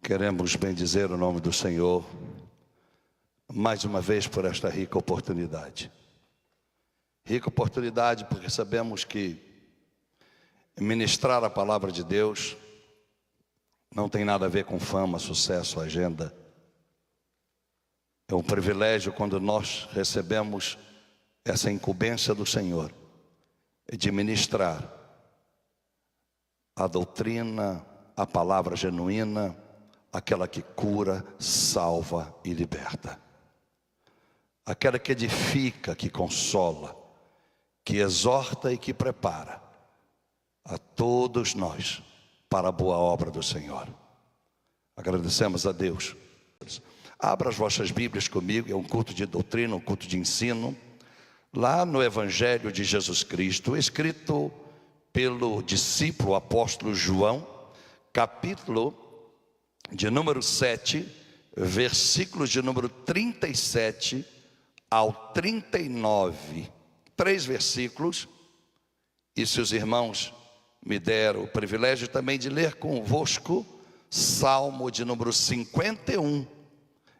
Queremos bendizer o nome do Senhor, mais uma vez por esta rica oportunidade. Rica oportunidade porque sabemos que ministrar a palavra de Deus não tem nada a ver com fama, sucesso, agenda. É um privilégio quando nós recebemos essa incumbência do Senhor de ministrar a doutrina, a palavra genuína, aquela que cura, salva e liberta. Aquela que edifica, que consola, que exorta e que prepara a todos nós para a boa obra do Senhor. Agradecemos a Deus. Abra as vossas Bíblias comigo, é um culto de doutrina, um culto de ensino, lá no Evangelho de Jesus Cristo, escrito pelo discípulo apóstolo João, capítulo de número 7, versículos de número 37 ao 39, 3 versículos, e se os irmãos me deram o privilégio também de ler convosco, Salmo de número 51,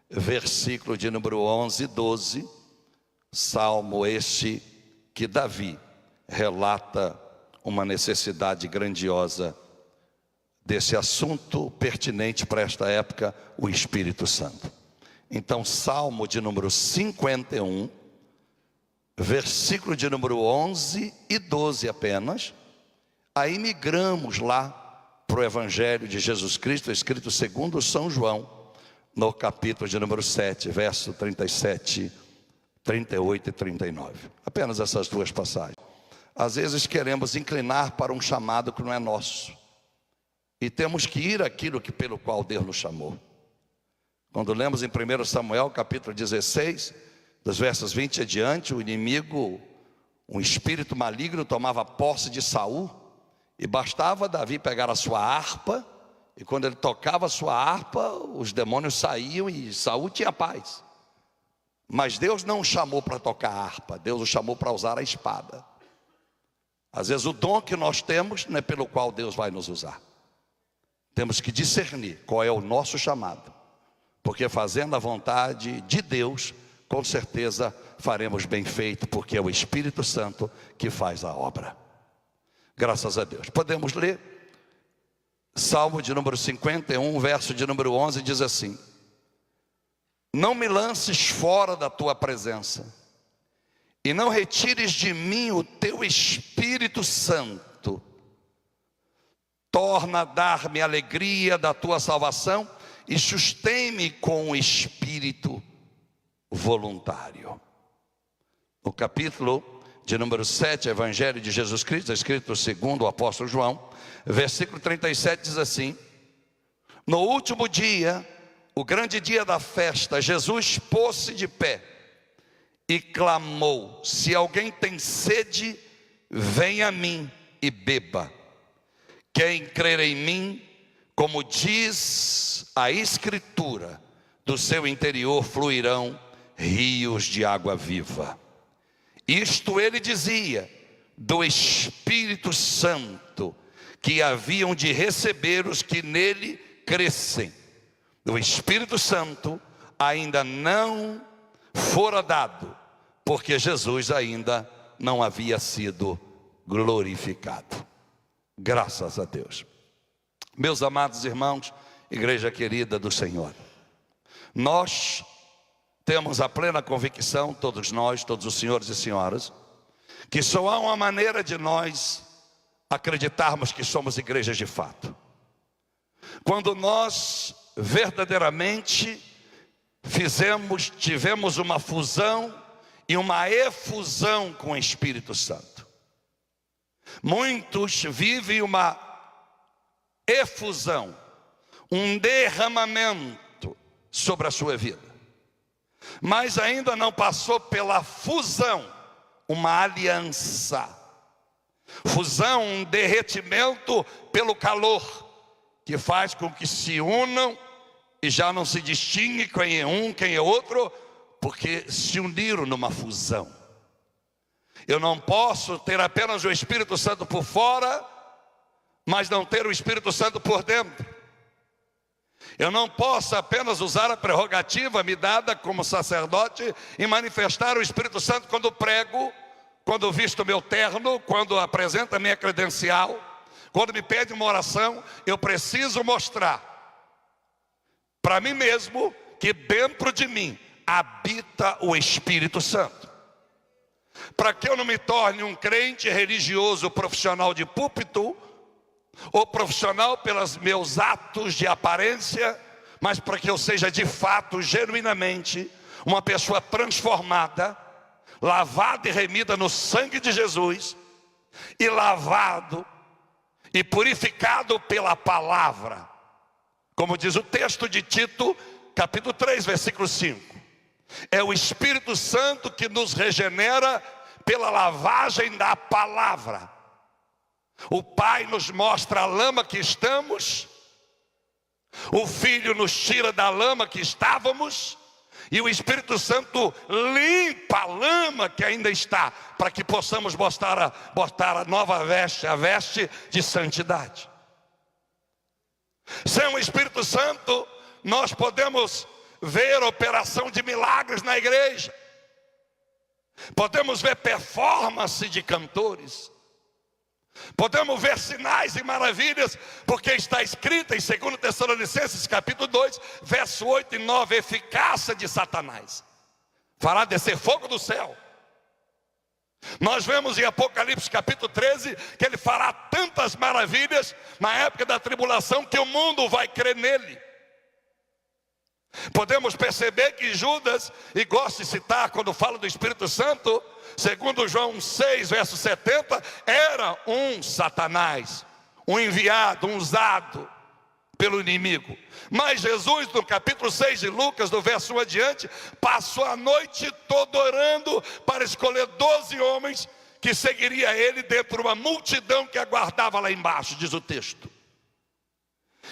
versículo de número 11 e 12, Salmo este que Davi relata uma necessidade grandiosa desse assunto pertinente para esta época, o Espírito Santo. Então, Salmo de número 51, versículo de número 11 e 12 apenas. Aí migramos lá para o Evangelho de Jesus Cristo, escrito segundo São João, no capítulo de número 7, verso 37, 38 e 39. Apenas essas duas passagens. Às vezes queremos inclinar para um chamado que não é nosso, e temos que ir àquilo pelo qual Deus nos chamou. Quando lemos em 1 Samuel capítulo 16, dos versos 20 adiante, o inimigo, um espírito maligno, tomava posse de Saul, e bastava Davi pegar a sua harpa, e quando ele tocava a sua harpa, os demônios saíam e Saul tinha paz. Mas Deus não o chamou para tocar a harpa, Deus o chamou para usar a espada. Às vezes o dom que nós temos não é pelo qual Deus vai nos usar. Temos que discernir qual é o nosso chamado, porque fazendo a vontade de Deus, com certeza faremos bem feito, porque é o Espírito Santo que faz a obra. Graças a Deus. Podemos ler Salmo de número 51, verso de número 11, diz assim: não me lances fora da tua presença, e não retires de mim o teu Espírito Santo. Torna a dar-me a alegria da tua salvação e sustém-me com o espírito voluntário. No capítulo de número 7, Evangelho de Jesus Cristo, escrito segundo o apóstolo João, versículo 37 diz assim: no último dia, o grande dia da festa, Jesus pôs-se de pé e clamou: se alguém tem sede, venha a mim e beba. Quem crer em mim, como diz a Escritura, do seu interior fluirão rios de água viva. Isto ele dizia do Espírito Santo, que haviam de receber os que nele crescem. O Espírito Santo ainda não fora dado, porque Jesus ainda não havia sido glorificado. Graças a Deus. Meus amados irmãos, igreja querida do Senhor, nós temos a plena convicção, todos nós, todos os senhores e senhoras, que só há uma maneira de nós acreditarmos que somos igrejas de fato, quando nós verdadeiramente tivemos uma fusão e uma efusão com o Espírito Santo. Muitos vivem uma efusão, um derramamento sobre a sua vida, mas ainda não passou pela fusão, uma aliança. Fusão, um derretimento pelo calor, que faz com que se unam e já não se distingue quem é um, quem é outro, porque se uniram numa fusão. Eu não posso ter apenas o Espírito Santo por fora, mas não ter o Espírito Santo por dentro. Eu não posso apenas usar a prerrogativa me dada como sacerdote e manifestar o Espírito Santo quando prego, quando visto meu terno, quando apresento a minha credencial, quando me pede uma oração. Eu preciso mostrar para mim mesmo que dentro de mim habita o Espírito Santo. Para que eu não me torne um crente religioso profissional de púlpito, ou profissional pelos meus atos de aparência, mas para que eu seja de fato, genuinamente, uma pessoa transformada, lavada e remida no sangue de Jesus, e lavado e purificado pela palavra. Como diz o texto de Tito, capítulo 3, versículo 5. É o Espírito Santo que nos regenera pela lavagem da palavra. O Pai nos mostra a lama que estamos, o Filho nos tira da lama que estávamos, e o Espírito Santo limpa a lama que ainda está, para que possamos botar a nova veste, a veste de santidade. Sem o Espírito Santo, nós podemos ver operação de milagres na igreja, podemos ver performance de cantores, podemos ver sinais e maravilhas, porque está escrito em 2 Tessalonicenses capítulo 2, verso 8 e 9, eficácia de Satanás, fará descer fogo do céu. Nós vemos em Apocalipse capítulo 13, que ele fará tantas maravilhas na época da tribulação, que o mundo vai crer nele. Podemos perceber que Judas, e gosto de citar quando falo do Espírito Santo, segundo João 6, verso 70, era um Satanás, um enviado, um usado pelo inimigo. Mas Jesus, no capítulo 6 de Lucas, do verso 1 adiante, passou a noite toda orando para escolher 12 homens que seguiria ele dentro de uma multidão que aguardava lá embaixo, diz o texto.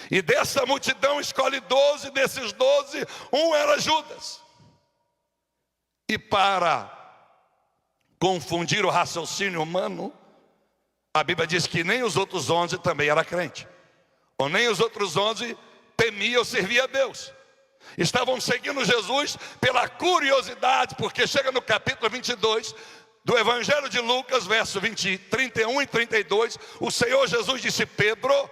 E dessa multidão escolhe 12, desses 12, um era Judas. E para confundir o raciocínio humano, a Bíblia diz que nem os outros 11 também era crente, ou nem os outros 11 temiam ou serviam a Deus. Estavam seguindo Jesus pela curiosidade, porque chega no capítulo 22 do Evangelho de Lucas, verso 31 e 32, o Senhor Jesus disse: Pedro,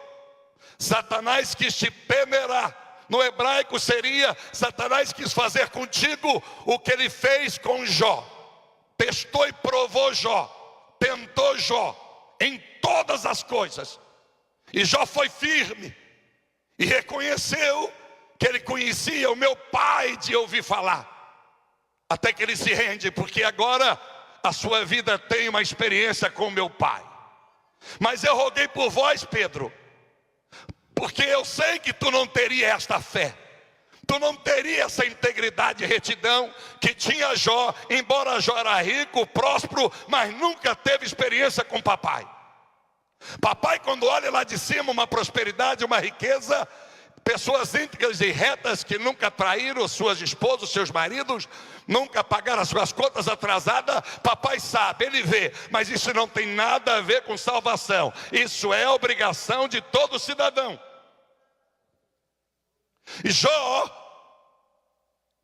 Satanás quis te peneirar. No hebraico seria: Satanás quis fazer contigo o que ele fez com Jó. Testou e provou Jó, tentou Jó em todas as coisas, e Jó foi firme e reconheceu que ele conhecia o meu pai de ouvir falar, até que ele se rende, porque agora a sua vida tem uma experiência com o meu pai. Mas eu roguei por vós, Pedro, porque eu sei que tu não teria esta fé, tu não teria essa integridade e retidão que tinha Jó, embora Jó era rico, próspero, mas nunca teve experiência com papai. Papai, quando olha lá de cima uma prosperidade, uma riqueza, pessoas íntegras e retas que nunca traíram suas esposas, seus maridos, nunca pagaram as suas contas atrasadas, papai sabe, ele vê, mas isso não tem nada a ver com salvação. Isso é obrigação de todo cidadão. E Jó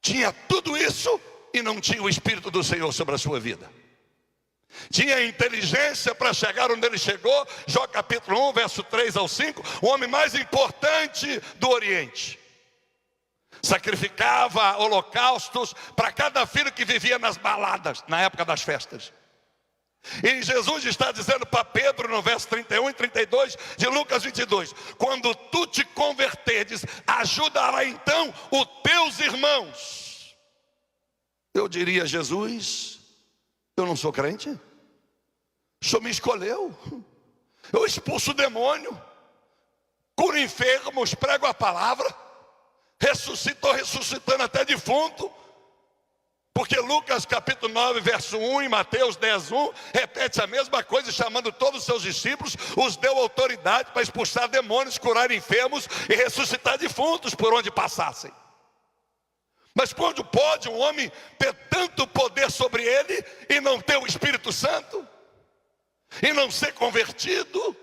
tinha tudo isso e não tinha o Espírito do Senhor sobre a sua vida. Tinha inteligência para chegar onde ele chegou. Jó capítulo 1, verso 3 ao 5, o homem mais importante do Oriente. Sacrificava holocaustos para cada filho que vivia nas baladas, na época das festas. E Jesus está dizendo para Pedro no verso 31 e 32 de Lucas 22: quando tu te converteres, ajudará então os teus irmãos. Eu diria: Jesus, eu não sou crente, o Senhor me escolheu, eu expulso o demônio, curo enfermos, prego a palavra, estou ressuscitando até defunto. Porque Lucas capítulo 9, verso 1 e Mateus 10, 1 repete a mesma coisa, chamando todos os seus discípulos, os deu autoridade para expulsar demônios, curar enfermos e ressuscitar defuntos por onde passassem. Mas quando pode um homem ter tanto poder sobre ele e não ter o Espírito Santo? E não ser convertido?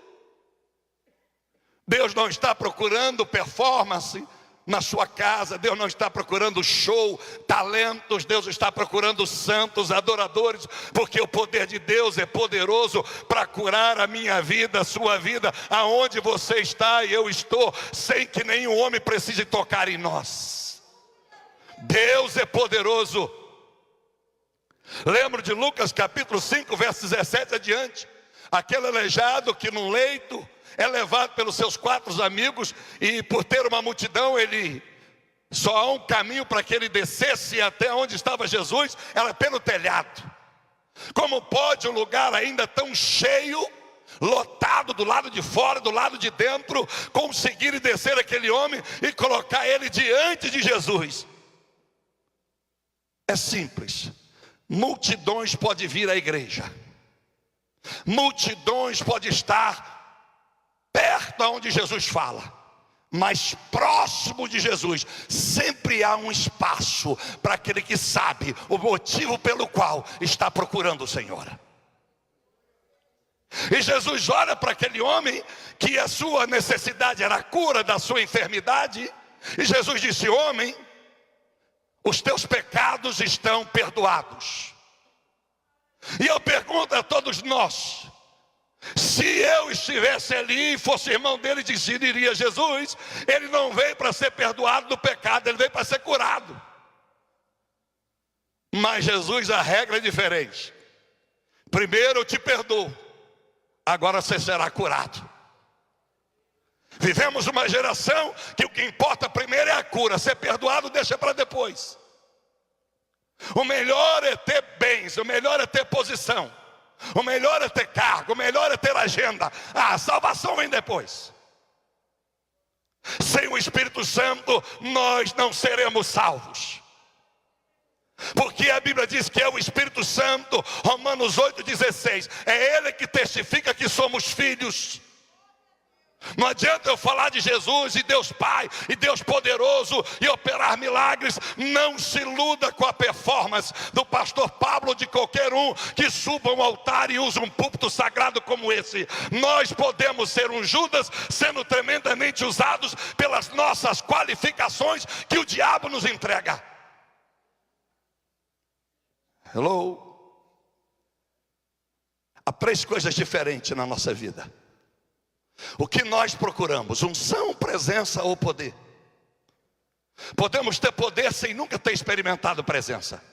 Deus não está procurando performance, na sua casa. Deus não está procurando show, talentos. Deus está procurando santos, adoradores, porque o poder de Deus é poderoso para curar a minha vida, a sua vida, aonde você está e eu estou, sem que nenhum homem precise tocar em nós. Deus é poderoso. Lembro de Lucas capítulo 5, verso 17 adiante. Aquele aleijado que num leito é levado pelos seus 4 amigos, e por ter uma multidão, ele só há um caminho para que ele descesse até onde estava Jesus, era pelo telhado. Como pode um lugar ainda tão cheio, lotado do lado de fora, do lado de dentro, conseguir descer aquele homem e colocar ele diante de Jesus? É simples. Multidões podem vir à igreja, multidões podem estar perto aonde Jesus fala, mas próximo de Jesus sempre há um espaço para aquele que sabe o motivo pelo qual está procurando o Senhor. E Jesus olha para aquele homem que a sua necessidade era a cura da sua enfermidade, e Jesus disse: homem, os teus pecados estão perdoados. E eu pergunto a todos nós: se eu estivesse ali e fosse irmão dele, diria Jesus, ele não veio para ser perdoado do pecado, ele veio para ser curado. Mas Jesus, a regra é diferente. Primeiro eu te perdoo, agora você será curado. Vivemos uma geração que o que importa primeiro é a cura, ser perdoado deixa para depois. O melhor é ter bens, o melhor é ter posição, o melhor é ter cargo, o melhor é ter agenda. A salvação vem depois. Sem o Espírito Santo nós não seremos salvos, porque a Bíblia diz que é o Espírito Santo, Romanos 8,16, é Ele que testifica que somos filhos. Não adianta eu falar de Jesus e Deus Pai e Deus poderoso e operar milagres. Não se iluda com a performance do pastor Pablo ou de qualquer um que suba um altar e usa um púlpito sagrado como esse. Nós podemos ser um Judas sendo tremendamente usados pelas nossas qualificações que o diabo nos entrega. Hello? Há 3 coisas diferentes na nossa vida. O que nós procuramos? Unção, presença ou poder? Podemos ter poder sem nunca ter experimentado presença.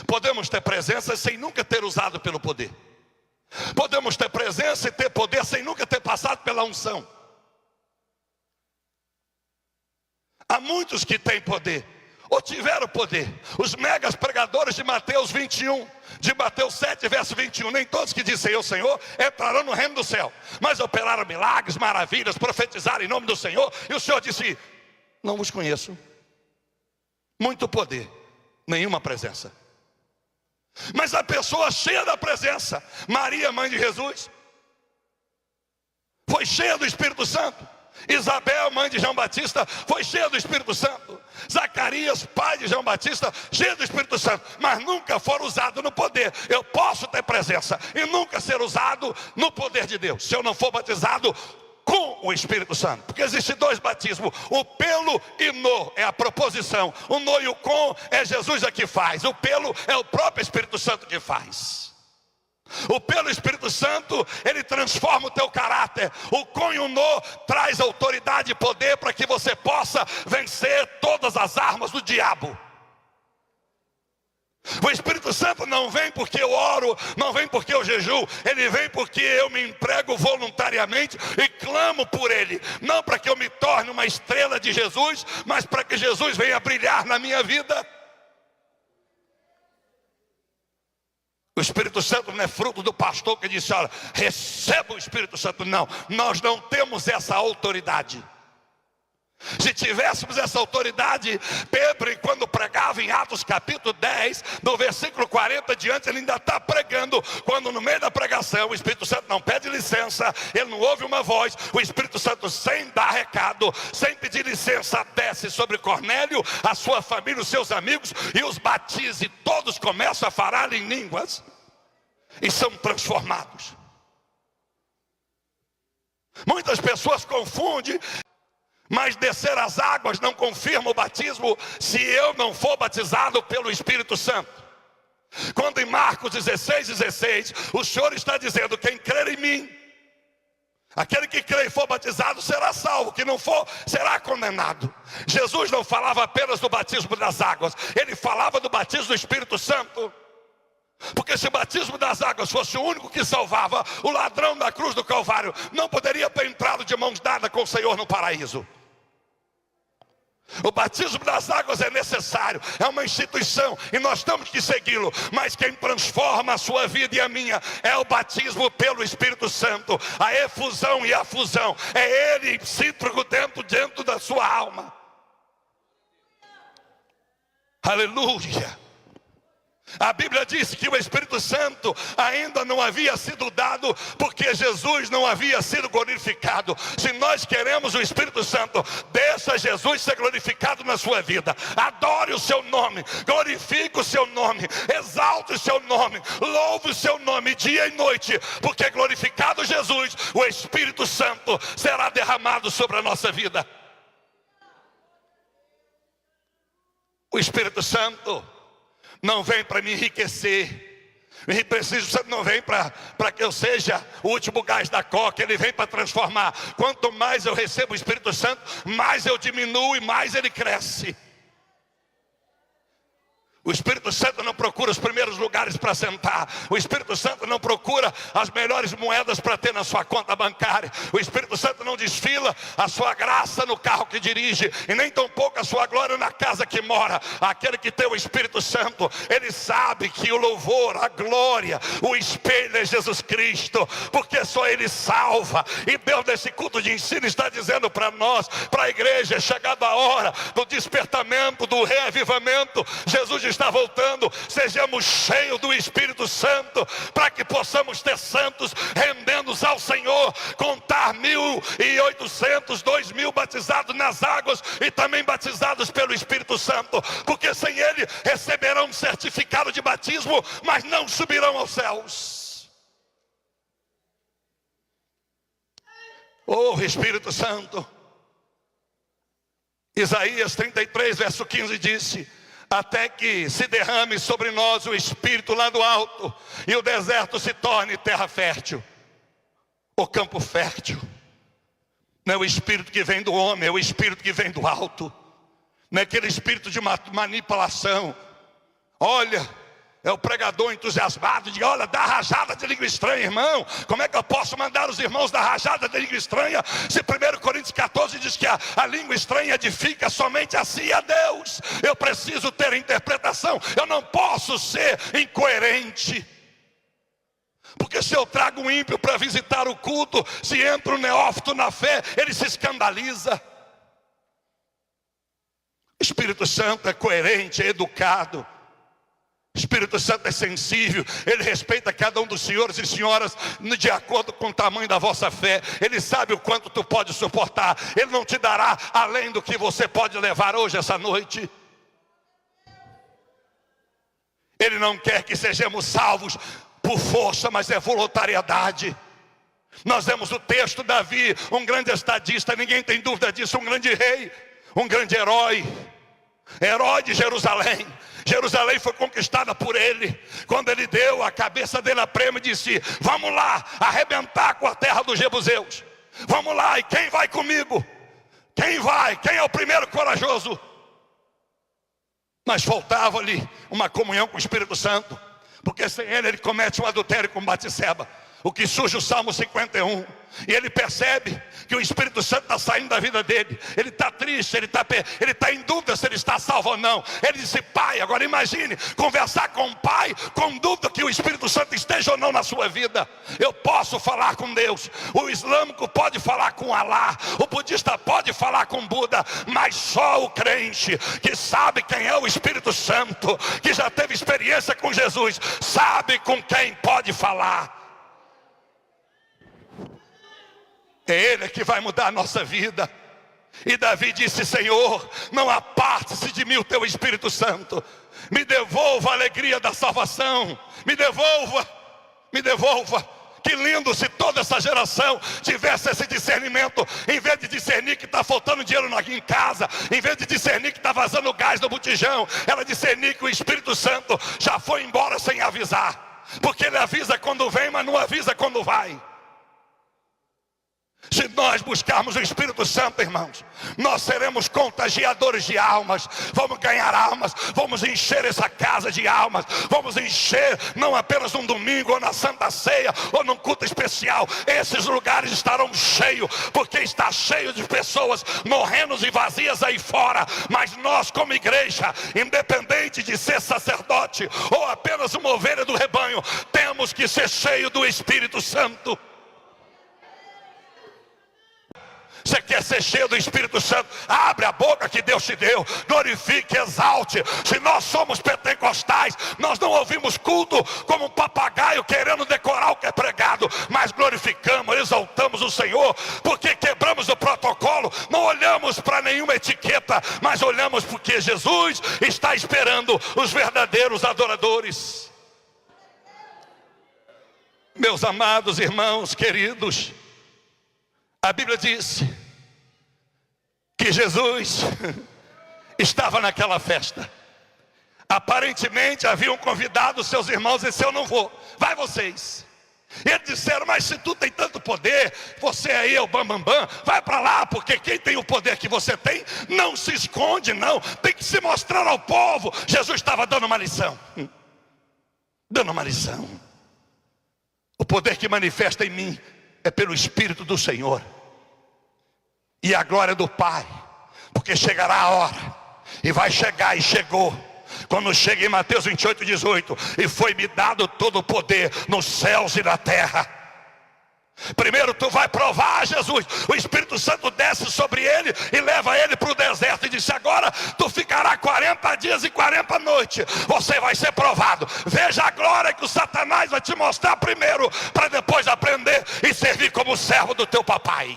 Podemos ter presença sem nunca ter usado pelo poder. Podemos ter presença e ter poder sem nunca ter passado pela unção. Há muitos que têm poder, ou tiveram poder. Os megas pregadores de Mateus 21, de Mateus 7, verso 21. Nem todos que dizem eu, Senhor, entrarão no reino do céu, mas operaram milagres, maravilhas, profetizaram em nome do Senhor. E o Senhor disse: não vos conheço. Muito poder, nenhuma presença. Mas a pessoa cheia da presença, Maria, mãe de Jesus, foi cheia do Espírito Santo. Isabel, mãe de João Batista, foi cheia do Espírito Santo. Zacarias, pai de João Batista, cheio do Espírito Santo, mas nunca foram usados no poder. Eu posso ter presença e nunca ser usado no poder de Deus, se eu não for batizado com o Espírito Santo. Porque existem 2 batismos: o pelo e no é a proposição. O no e o com é Jesus que faz. O pelo é o próprio Espírito Santo que faz. O pelo Espírito Santo, ele transforma o teu caráter. O com e o no traz autoridade e poder para que você possa vencer todas as armas do diabo. O Espírito Santo não vem porque eu oro, não vem porque eu jejuo. Ele vem porque eu me entrego voluntariamente e clamo por Ele. Não para que eu me torne uma estrela de Jesus, mas para que Jesus venha brilhar na minha vida. O Espírito Santo não é fruto do pastor que disse: olha, receba o Espírito Santo. Não, nós não temos essa autoridade. Se tivéssemos essa autoridade, Pedro, quando pregava em Atos capítulo 10, do versículo 40 diante, ele ainda está pregando, quando no meio da pregação o Espírito Santo não pede licença, ele não ouve uma voz, o Espírito Santo, sem dar recado, sem pedir licença, desce sobre Cornélio, a sua família, os seus amigos, e os batiza, e todos começam a falar em línguas e são transformados. Muitas pessoas confundem Mas descer as águas não confirma o batismo se eu não for batizado pelo Espírito Santo. Quando em Marcos 16:16, o Senhor está dizendo: quem crer em mim, aquele que crê e for batizado será salvo, que não for, será condenado. Jesus não falava apenas do batismo das águas, ele falava do batismo do Espírito Santo. Porque se o batismo das águas fosse o único que salvava, o ladrão da cruz do Calvário não poderia ter entrado de mãos dadas com o Senhor no paraíso. O batismo das águas é necessário, é uma instituição e nós temos que segui-lo. Mas quem transforma a sua vida e a minha é o batismo pelo Espírito Santo. A efusão e a fusão é ele cítrico dentro da sua alma. Aleluia. A Bíblia diz que o Espírito Santo ainda não havia sido dado porque Jesus não havia sido glorificado. Se nós queremos o Espírito Santo, deixa Jesus ser glorificado na sua vida. Adore o seu nome, glorifique o seu nome, exalte o seu nome, louve o seu nome dia e noite, porque glorificado Jesus, o Espírito Santo será derramado sobre a nossa vida. O Espírito Santo não vem para me enriquecer. O Espírito Santo não vem para que eu seja o último gás da coca. Ele vem para transformar. Quanto mais eu recebo o Espírito Santo, mais eu diminuo e mais ele cresce. O Espírito Santo não procura os primeiros lugares para sentar. O Espírito Santo não procura as melhores moedas para ter na sua conta bancária. O Espírito Santo não desfila a sua graça no carro que dirige, e nem tampouco a sua glória na casa que mora. Aquele que tem o Espírito Santo, ele sabe que o louvor, a glória, o espelho é Jesus Cristo, porque só ele salva. E Deus nesse culto de ensino está dizendo para nós, para a igreja, é chegada a hora do despertamento, do reavivamento. Jesus está voltando. Sejamos cheios do Espírito Santo, para que possamos ter santos rendendo-nos ao Senhor. Contar 1.800, 2.000 batizados nas águas e também batizados pelo Espírito Santo, porque sem ele receberão um certificado de batismo, mas não subirão aos céus. Oh Espírito Santo. Isaías 33 verso 15 disse: até que se derrame sobre nós o Espírito lá do alto, e o deserto se torne terra fértil, o campo fértil. Não é o Espírito que vem do homem, é o Espírito que vem do alto. Não é aquele espírito de manipulação. Olha, é o pregador entusiasmado de: olha, dá rajada de língua estranha, irmão. Como é que eu posso mandar os irmãos dar rajada de língua estranha, se 1 Coríntios 14 diz que a língua estranha edifica somente assim a Deus? Eu preciso ter interpretação, eu não posso ser incoerente. Porque se eu trago um ímpio para visitar o culto, se entra um neófito na fé, ele se escandaliza. O Espírito Santo é coerente, é educado. O Espírito Santo é sensível, ele respeita cada um dos senhores e senhoras de acordo com o tamanho da vossa fé. Ele sabe o quanto tu pode suportar. Ele não te dará além do que você pode levar hoje, essa noite. Ele não quer que sejamos salvos por força, mas é voluntariedade. Nós vemos o texto: Davi, um grande estadista, ninguém tem dúvida disso, um grande rei, um grande herói, herói de Jerusalém. Jerusalém foi conquistada por ele. Quando ele deu a cabeça dele a prêmio, disse: vamos lá arrebentar com a terra dos jebuseus. Vamos lá, e quem vai comigo? Quem vai? Quem é o primeiro corajoso? Mas faltava-lhe uma comunhão com o Espírito Santo, porque sem ele comete um adultério com Batseba. O que surge o Salmo 51, e ele percebe que o Espírito Santo está saindo da vida dele. Ele está triste, ele está em dúvida se ele está salvo ou não. Ele disse: pai, agora imagine conversar com o pai com dúvida que o Espírito Santo esteja ou não na sua vida. Eu posso falar com Deus, o islâmico pode falar com Alá, o budista pode falar com Buda, mas só o crente que sabe quem é o Espírito Santo, que já teve experiência com Jesus, sabe com quem pode falar. É ele que vai mudar a nossa vida. E Davi disse: Senhor, não aparte-se de mim o teu Espírito Santo. Me devolva a alegria da salvação. Me devolva, me devolva. Que lindo se toda essa geração tivesse esse discernimento. Em vez de discernir que está faltando dinheiro em casa, em vez de discernir que está vazando gás no botijão, ela discernir que o Espírito Santo já foi embora sem avisar. Porque ele avisa quando vem, mas não avisa quando vai. Se nós buscarmos o Espírito Santo, irmãos, nós seremos contagiadores de almas. Vamos ganhar almas, vamos encher essa casa de almas. Vamos encher não apenas um domingo, ou na Santa Ceia, ou num culto especial. Esses lugares estarão cheios, porque está cheio de pessoas morrendo e vazias aí fora. Mas nós, como igreja, independente de ser sacerdote ou apenas uma ovelha do rebanho, temos que ser cheio do Espírito Santo. Você quer ser cheio do Espírito Santo? Abre a boca que Deus te deu. Glorifique, exalte. Se nós somos pentecostais, nós não ouvimos culto como um papagaio querendo decorar o que é pregado, mas glorificamos, exaltamos o Senhor, porque quebramos o protocolo. Não olhamos para nenhuma etiqueta, mas olhamos porque Jesus está esperando os verdadeiros adoradores. Meus amados irmãos queridos, a Bíblia diz que Jesus estava naquela festa. Aparentemente haviam convidado seus irmãos e disse: eu não vou, vai vocês. Eles disseram: mas se tu tem tanto poder, você aí é o bambambam, vai para lá, porque quem tem o poder que você tem, não se esconde não, tem que se mostrar ao povo. Jesus estava dando uma lição. Dando uma lição. O poder que manifesta em mim é pelo Espírito do Senhor e a glória do Pai, porque chegará a hora, e vai chegar, e chegou, quando chega em Mateus 28:18, e foi-me dado todo o poder nos céus e na terra. Primeiro tu vai provar Jesus. O Espírito Santo desce sobre ele e leva ele para o deserto e disse: agora tu ficará 40 dias e 40 noites, você vai ser provado. Veja a glória que o Satanás vai te mostrar primeiro, para depois aprender e servir como servo do teu papai.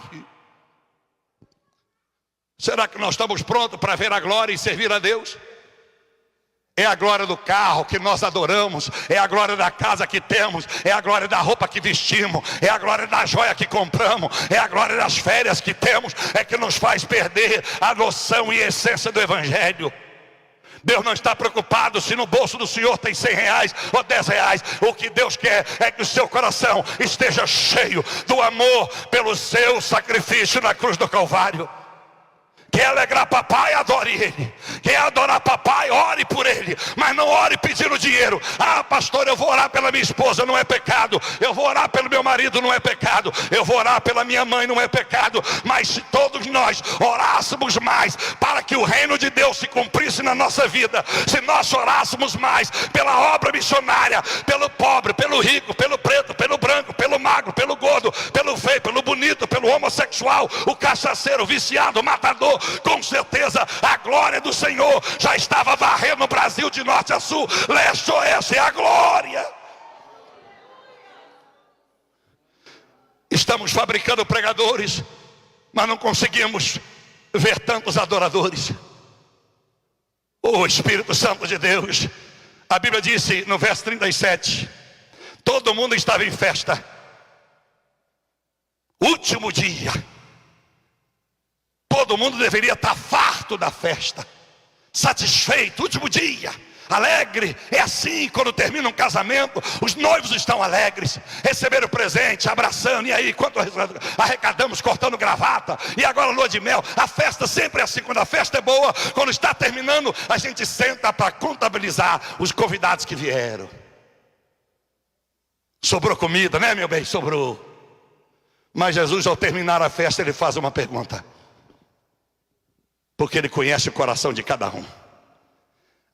Será que nós estamos prontos para ver a glória e servir a Deus? É a glória do carro que nós adoramos, é a glória da casa que temos, é a glória da roupa que vestimos, é a glória da joia que compramos, é a glória das férias que temos, é que nos faz perder a noção e a essência do Evangelho. Deus não está preocupado se no bolso do Senhor tem 100 reais ou 10 reais. O que Deus quer é que o seu coração esteja cheio do amor pelo seu sacrifício na cruz do Calvário. Quer alegrar papai, adore ele. Quer adorar papai, ore por ele. Mas não ore pedindo dinheiro. Ah, pastor, eu vou orar pela minha esposa, não é pecado. Eu vou orar pelo meu marido, não é pecado. Eu vou orar pela minha mãe, não é pecado. Mas se todos nós orássemos mais para que o reino de Deus se cumprisse na nossa vida, se nós orássemos mais pela obra missionária, pelo pobre, pelo rico, pelo preto, pelo branco, pelo magro, pelo gordo, pelo feio, pelo bonito, pelo homossexual, o cachaceiro, o viciado, o matador, com certeza a glória do Senhor já estava varrendo o Brasil de norte a sul, leste a oeste. É a glória. Estamos fabricando pregadores, mas não conseguimos ver tantos adoradores. O Espírito Santo de Deus, a Bíblia disse no verso 37, todo mundo estava em festa. Último dia, todo mundo deveria estar farto da festa, satisfeito, último dia, alegre. É assim quando termina um casamento, os noivos estão alegres, receberam presente, abraçando, e aí quanto arrecadamos cortando gravata, e agora lua de mel. A festa sempre é assim, quando a festa é boa, quando está terminando, a gente senta para contabilizar os convidados que vieram. Sobrou comida, né, meu bem? Sobrou. Mas Jesus, ao terminar a festa, ele faz uma pergunta, porque ele conhece o coração de cada um.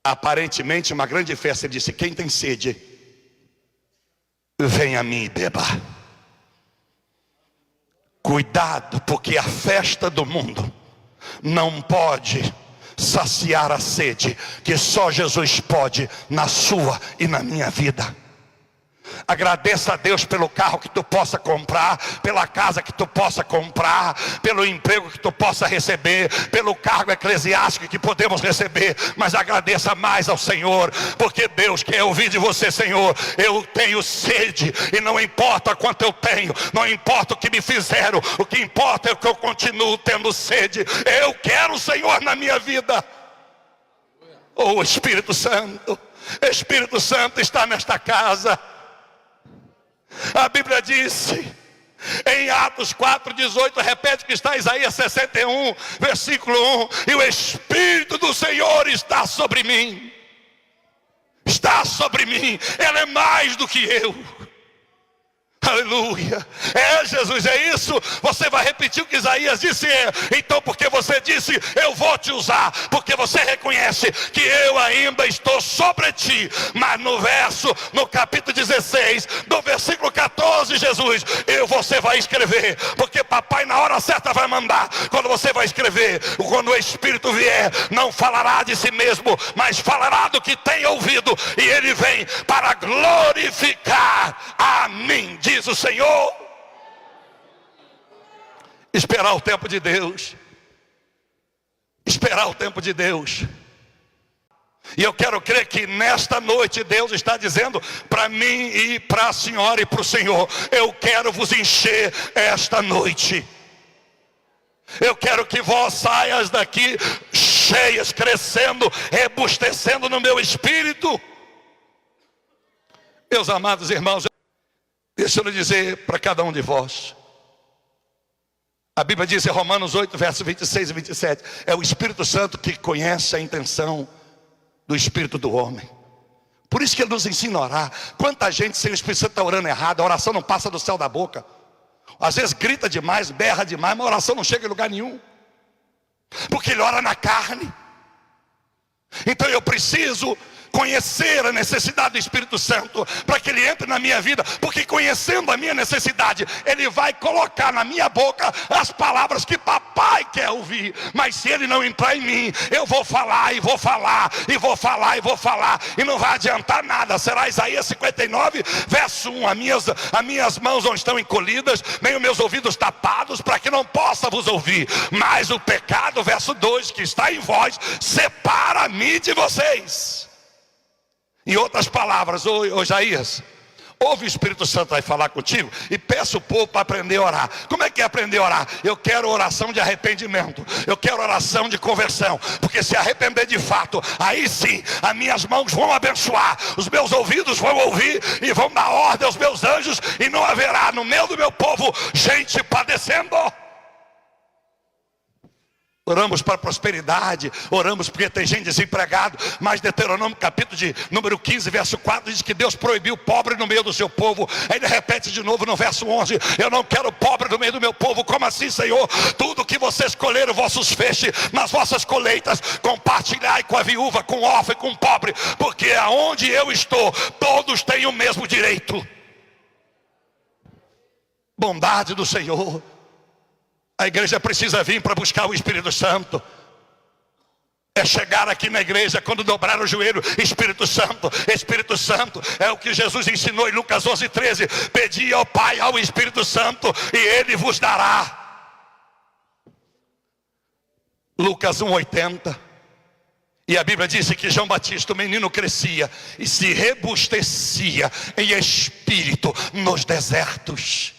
Aparentemente uma grande festa, ele disse: quem tem sede, vem a mim e beba. Cuidado, porque a festa do mundo não pode saciar a sede que só Jesus pode na sua e na minha vida. Agradeça a Deus pelo carro que tu possa comprar, pela casa que tu possa comprar, pelo emprego que tu possa receber, pelo cargo eclesiástico que podemos receber. Mas agradeça mais ao Senhor, porque Deus quer ouvir de você: Senhor, eu tenho sede, e não importa quanto eu tenho, não importa o que me fizeram, o que importa é que eu continuo tendo sede. Eu quero o Senhor na minha vida. Oh, Espírito Santo está nesta casa. A Bíblia disse em Atos 4:18, repete que está em Isaías 61, versículo 1: e o Espírito do Senhor está sobre mim. Está sobre mim. Ele é mais do que eu. Aleluia. Jesus, é isso. Você vai repetir o que Isaías disse. Então, porque você disse, eu vou te usar, porque você reconhece que eu ainda estou sobre ti. Mas no capítulo 16, do versículo 14, Jesus, você vai escrever, porque papai na hora certa vai mandar. Quando você vai escrever, quando o Espírito vier, não falará de si mesmo, mas falará do que tem ouvido, e ele vem para glorificar a mim, diz o Senhor. Esperar o tempo de Deus. Esperar o tempo de Deus. E eu quero crer que nesta noite Deus está dizendo para mim e para a senhora e para o Senhor: eu quero vos encher esta noite. Eu quero que vós saias daqui cheias, crescendo, rebustecendo no meu espírito. Meus amados irmãos, deixa eu lhe dizer para cada um de vós. A Bíblia diz em Romanos 8, versos 26 e 27. É o Espírito Santo que conhece a intenção do espírito do homem. Por isso que ele nos ensina a orar. Quanta gente sem o Espírito Santo está orando errado. A oração não passa do céu da boca. Às vezes grita demais, berra demais, mas a oração não chega em lugar nenhum. Porque ele ora na carne. Então eu preciso conhecer a necessidade do Espírito Santo, para que ele entre na minha vida, porque conhecendo a minha necessidade, ele vai colocar na minha boca as palavras que papai quer ouvir. Mas se ele não entrar em mim, eu vou falar e vou falar e vou falar e vou falar, e não vai adiantar nada. Será Isaías 59, verso 1: as minhas mãos não estão encolhidas, nem os meus ouvidos tapados, para que não possa vos ouvir. Mas o pecado, verso 2, que está em vós, separa-me de vocês. Em outras palavras, ô Jair, ouve o Espírito Santo vai falar contigo, e peça o povo para aprender a orar. Como é que é aprender a orar? Eu quero oração de arrependimento, eu quero oração de conversão, porque se arrepender de fato, aí sim, as minhas mãos vão abençoar, os meus ouvidos vão ouvir e vão dar ordem aos meus anjos, e não haverá no meio do meu povo gente padecendo. Oramos para prosperidade, oramos porque tem gente desempregado, mas Deuteronômio capítulo de número 15, verso 4, diz que Deus proibiu o pobre no meio do seu povo. Aí ele repete de novo no verso 11, eu não quero pobre no meio do meu povo. Como assim, Senhor? Tudo que vocês colheram, vossos feixes, nas vossas colheitas, compartilhai com a viúva, com o órfão e com o pobre, porque aonde eu estou, todos têm o mesmo direito. Bondade do Senhor. A igreja precisa vir para buscar o Espírito Santo. É chegar aqui na igreja, quando dobrar o joelho, Espírito Santo, Espírito Santo. É o que Jesus ensinou em Lucas 11, 13. Pedi ao Pai, ao Espírito Santo, e Ele vos dará. Lucas 1, 80. E a Bíblia disse que João Batista, o menino, crescia e se rebustecia em espírito nos desertos.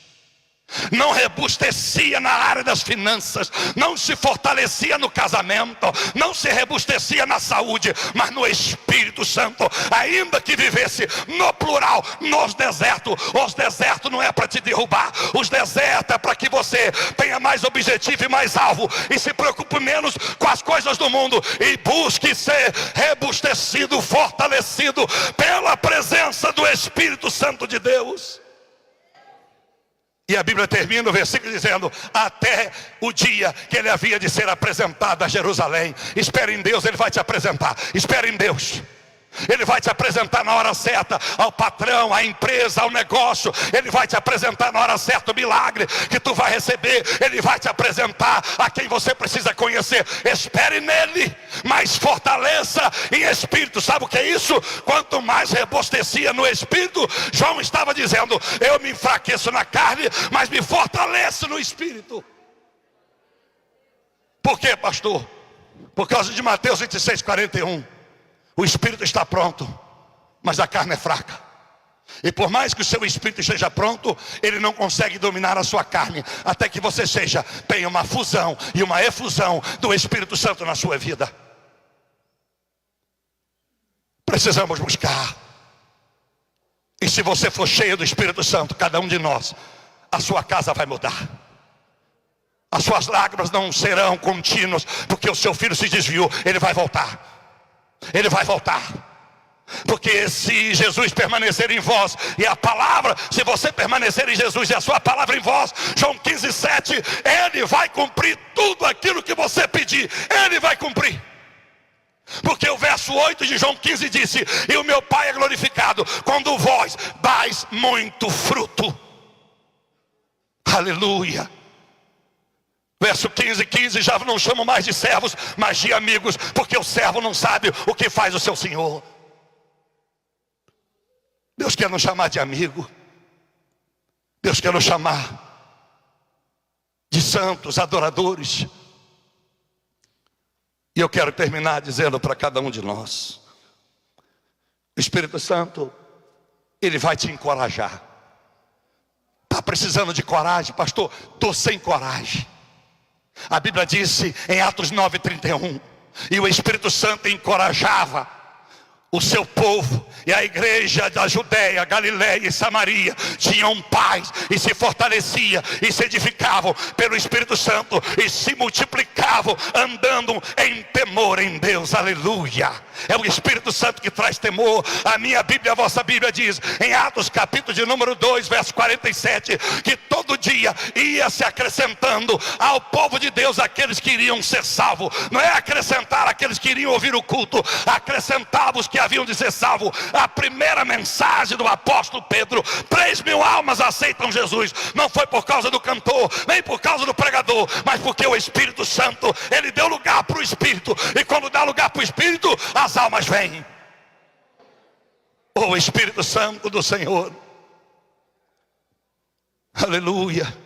Não rebustecia na área das finanças, não se fortalecia no casamento, não se rebustecia na saúde, mas no Espírito Santo, ainda que vivesse no plural, nos desertos. Os desertos não é para te derrubar, os desertos é para que você tenha mais objetivo e mais alvo, e se preocupe menos com as coisas do mundo, e busque ser rebustecido, fortalecido pela presença do Espírito Santo de Deus. E a Bíblia termina o versículo dizendo: até o dia que ele havia de ser apresentado a Jerusalém. Espere em Deus, ele vai te apresentar. Espere em Deus. Ele vai te apresentar na hora certa ao patrão, à empresa, ao negócio. Ele vai te apresentar na hora certa o milagre que tu vai receber. Ele vai te apresentar a quem você precisa conhecer. Espere nele, mas fortaleça em espírito. Sabe o que é isso? Quanto mais robustecia no espírito, João estava dizendo: eu me enfraqueço na carne, mas me fortaleço no espírito. Por quê, pastor? Por causa de Mateus 26:41. O espírito está pronto, mas a carne é fraca. E por mais que o seu espírito esteja pronto, ele não consegue dominar a sua carne, até que você tenha uma fusão e uma efusão do Espírito Santo na sua vida. Precisamos buscar. E se você for cheio do Espírito Santo, cada um de nós, a sua casa vai mudar. As suas lágrimas não serão contínuas, porque o seu filho se desviou. Ele vai voltar. Ele vai voltar. Porque se Jesus permanecer em vós e a palavra, se você permanecer em Jesus e a sua palavra em vós, João 15:7, Ele vai cumprir tudo aquilo que você pedir. Ele vai cumprir. Porque o verso 8 de João 15 disse: e o meu Pai é glorificado quando vós dais muito fruto. Aleluia. Verso 15, já não chamo mais de servos, mas de amigos, porque o servo não sabe o que faz o seu senhor. Deus quer nos chamar de amigo. Deus quer nos chamar de santos, adoradores. E eu quero terminar dizendo para cada um de nós: o Espírito Santo, ele vai te encorajar. Está precisando de coragem, pastor? Estou sem coragem. A Bíblia disse em Atos 9:31, e o Espírito Santo encorajava o seu povo, e a igreja da Judéia, Galiléia e Samaria tinham paz e se fortaleciam e se edificavam pelo Espírito Santo e se multiplicavam andando em temor em Deus. Aleluia. É o Espírito Santo que traz temor. A minha Bíblia, a vossa Bíblia diz em Atos capítulo de número 2, verso 47, que todo dia ia se acrescentando ao povo de Deus aqueles que iriam ser salvos. Não é acrescentar aqueles que iriam ouvir o culto, acrescentava os que haviam de ser salvos. A primeira mensagem do apóstolo Pedro: 3.000 almas aceitam Jesus. Não foi por causa do cantor, nem por causa do pregador, mas porque o Espírito Santo, ele deu lugar para o Espírito. E quando dá lugar para o Espírito, as almas vêm. O Espírito Santo do Senhor. Aleluia.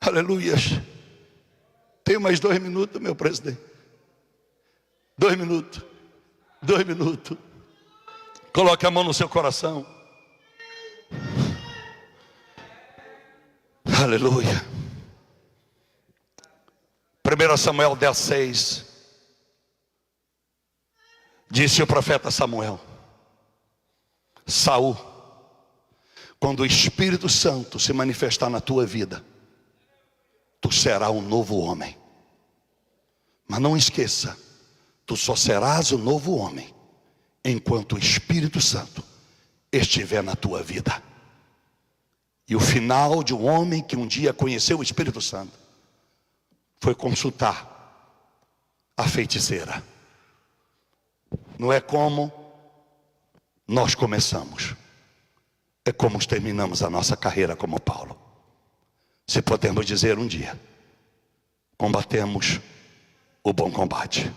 Aleluia. Tenho mais 2 minutos, meu presidente. 2 minutos. 2 minutos. Coloque a mão no seu coração. Aleluia. 1 Samuel 10:6. Disse o profeta Samuel: Saul, quando o Espírito Santo se manifestar na tua vida, tu serás um novo homem. Mas não esqueça, tu só serás o novo homem enquanto o Espírito Santo estiver na tua vida. E o final de um homem que um dia conheceu o Espírito Santo foi consultar a feiticeira. Não é como nós começamos, é como terminamos a nossa carreira como Paulo. Se podemos dizer um dia: combatemos o bom combate,